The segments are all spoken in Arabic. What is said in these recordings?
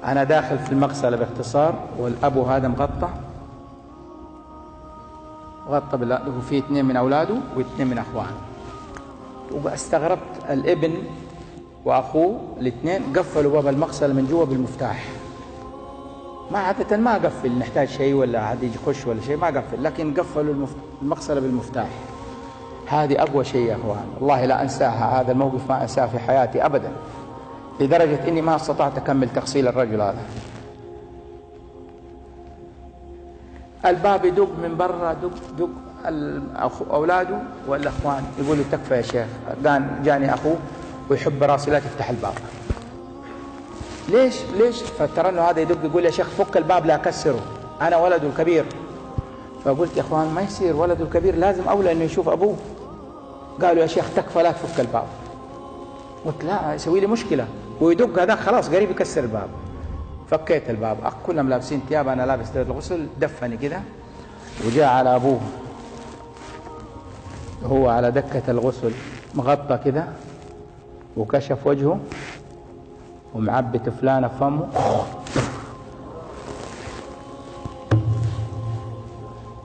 أنا داخل في المغسلة باختصار، والأبو هذا مغطى وفيه 2 من أولاده و2 من أخوانه. واستغربت الابن وأخوه الاثنين قفلوا باب المغسلة من جوا بالمفتاح. ما عادة ما قفل، نحتاج شيء ولا حد يجي يخش ولا شيء ما قفل، لكن قفلوا المغسلة بالمفتاح. هذه أقوى شيء يا أخوان، والله لا أنساها. هذا الموقف ما أنساه في حياتي أبدا، لدرجة إني ما استطعت أكمل تغسيل الرجل هذا. الباب يدق من برا، دق أولاده والأخوان يقولوا تكفى يا شيخ. جاني أخوه ويحب راسي لا تفتح الباب. ليش؟ فترى انه هذا يدق يقول يا شيخ فك الباب لا أكسره، أنا ولده الكبير. فقلت يا أخوان ما يصير، ولده الكبير لازم أولى إنه يشوف أبوه. قالوا يا شيخ تكفى لا تفك الباب. قلت لا، يسوي لي مشكلة. ويدق هذا خلاص قريب يكسر الباب. فكيت الباب، كلهم لابسين ثياب، أنا لابس ثياب الغسل. دفني كده وجاء على أبوه، هو على دكة الغسل مغطى كده وكشف وجهه ومعبي تفلانة في فمه.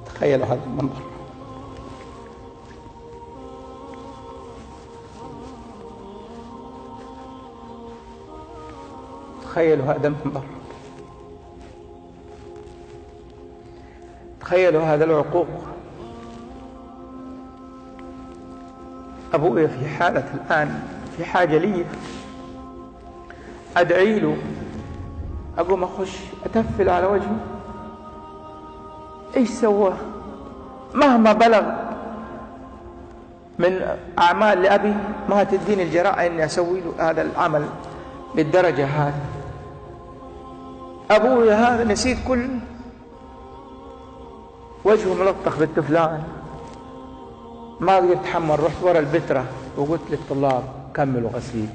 تخيلوا هذا المنظر. تخيلوا هذا المنظر. تخيلوا هذا العقوق. أبوي في حالة الآن في حاجة لي، أدعي له، أقوم أخش أتفل على وجهه. إيش سوى؟ مهما بلغ من أعمال لأبي ما تديني الجراءة إني أسوي له هذا العمل بالدرجة هذه. أبوي هذا نسيت كل وجهه ملطخ بالتفلان، ما قدرت أتحمل. رحت ورا البترة وقلت للطلاب كملوا غسيل.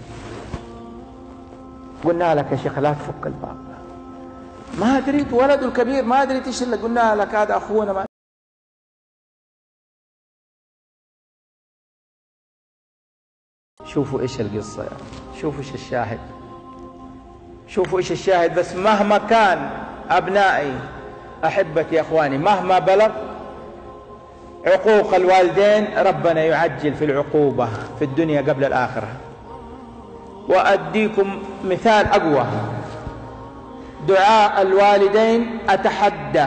قلنا لك يا شيخ لا تفك الباب. ما دريت ولده الكبير، ما دريت ايش اللي قلنا لك، هذا اخونا. ما شوفوا ايش القصة يعني. شوفوا ايش الشاهد، شوفوا ايش الشاهد. بس مهما كان ابنائي احبتي يا اخواني، مهما بلغ عقوق الوالدين، ربنا يعجل في العقوبة في الدنيا قبل الآخرة. وأديكم مثال أقوى. دعاء الوالدين أتحدى،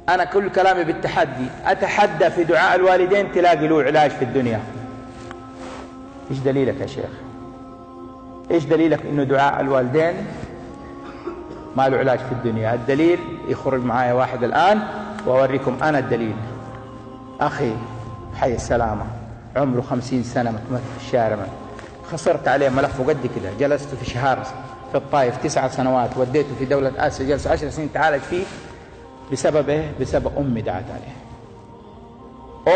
أنا كل كلامي بالتحدي، أتحدى في دعاء الوالدين تلاقي له علاج في الدنيا. إيش دليلك يا شيخ؟ إيش دليلك إنه دعاء الوالدين ما له علاج في الدنيا؟ الدليل يخرج معايا واحد الآن وأوريكم أنا الدليل. أخي حي السلامة عمره 50 سنة متمثل في الشارع، خسرت عليه ملفه قد كده. جلست في شهر في الطائف 9 سنوات، وديته في دولة آسيا جلس 10 سنين تعالج فيه. بسبب إيه؟ بسبب أمي دعت عليه.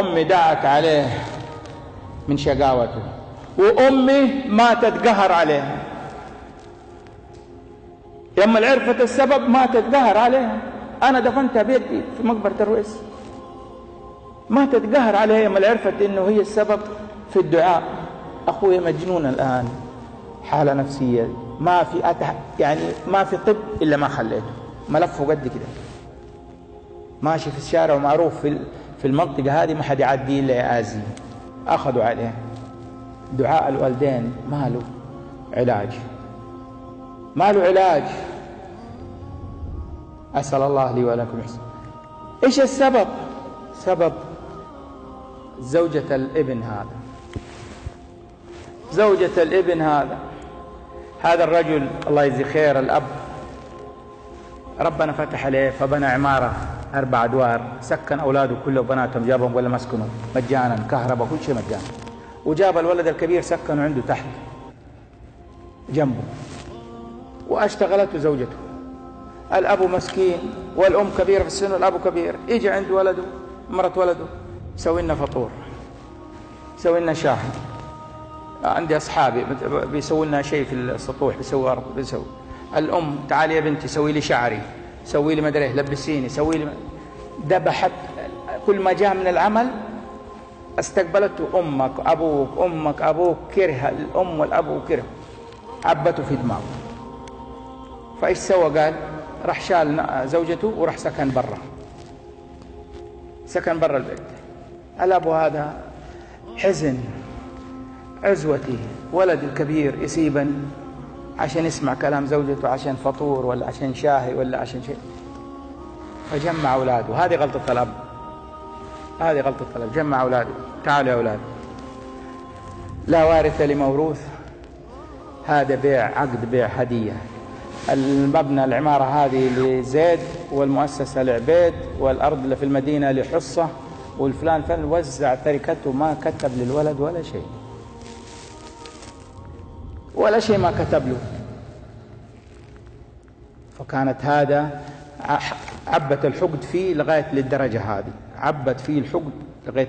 أمي دعت عليه من شقاوته، وأمي ماتت قهر عليه. لما عرفت السبب ماتت قهر عليها. أنا دفنتها بيدي في مقبرة الرويس. ماتت قهر عليها لما عرفت إنه هي السبب في الدعاء. أخوي مجنون الآن، حالة نفسية ما في يعني ما في طب إلا ما خليته. ملفه قد كده ماشي في الشارع ومعروف في المنطقة هذه، ما حد يعدي إلا يآذي. أخذوا عليه. دعاء الوالدين ما له علاج، ما له علاج. أسأل الله لي ولكم الحسن. إيش السبب؟ سبب زوجة الابن هذا، زوجة الابن هذا الرجل الله يجزيه خير. الأب ربنا فتح عليه فبنى عمارة 4 أدوار، سكن أولاده كله وبناتهم، جابهم ولا مسكنوا مجانا، كهرباء كل شيء مجانا. وجاب الولد الكبير سكنوا عنده تحت جنبه، واشتغلته زوجته. الأب مسكين والأم كبيرة في السن والأب كبير. يجي عند ولده مرة ولده سوي لنا فطور، سوي لنا شاهي. عندي أصحابي بيسوي لنا شيء في السطوح، بيسوي أرض، بيسوي. الأم تعالي يا بنتي سوي لي شعري، سوي لي مدري لبسيني، سوي لي. ذبحت كل ما جاء من العمل. استقبلته أمك أبوك أمك أبوك، كره الأم والأب وكره، عبته في دماغه. فإيش سوى؟ قال راح شال زوجته وراح سكن برا، سكن برا البيت. الأب هذا حزن، عزوتي ولد الكبير يسيبا عشان يسمع كلام زوجته، عشان فطور ولا عشان شاهي ولا عشان شيء، فجمع أولاده. هذه غلطة الأب، هذه غلطة الأب. جمع أولاده، تعالوا يا أولاد، لا وارث لموروث، هذا بيع، عقد بيع هدية. المبنى العمارة هذه لزيد، والمؤسسة لعبيد، والأرض اللي في المدينة لحصة، والفلان فلان وزع تركته، ما كتب للولد ولا شيء، ولا شيء ما كتب له. فكانت هذا عبت الحقد فيه لغاية للدرجة هذه، عبت فيه الحقد لغاية